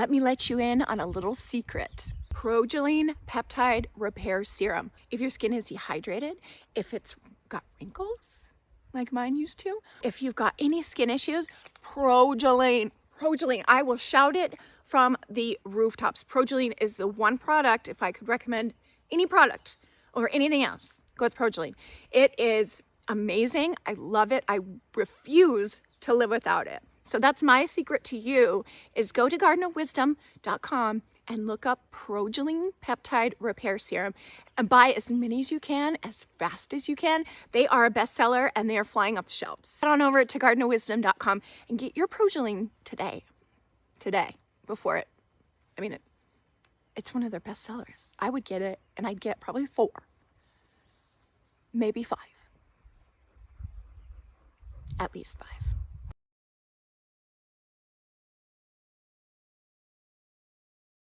Let me let you in on a little secret. Progeline Peptide Repair Serum. If your skin is dehydrated, if it's got wrinkles like mine used to, if you've got any skin issues, Progeline, I will shout it from the rooftops. Progeline is the one product, if I could recommend any product over anything else, go with Progeline. It is amazing. I love it. I refuse to live without it. So that's my secret to you, is go to gardenofwisdom.com and look up Progeline Peptide Repair Serum and buy as many as you can, as fast as you can. They are a bestseller and they are flying off the shelves. Head on over to gardenofwisdom.com and get your Progeline today, before it's one of their best sellers. I would get it and I'd get probably 4, maybe 5, at least 5.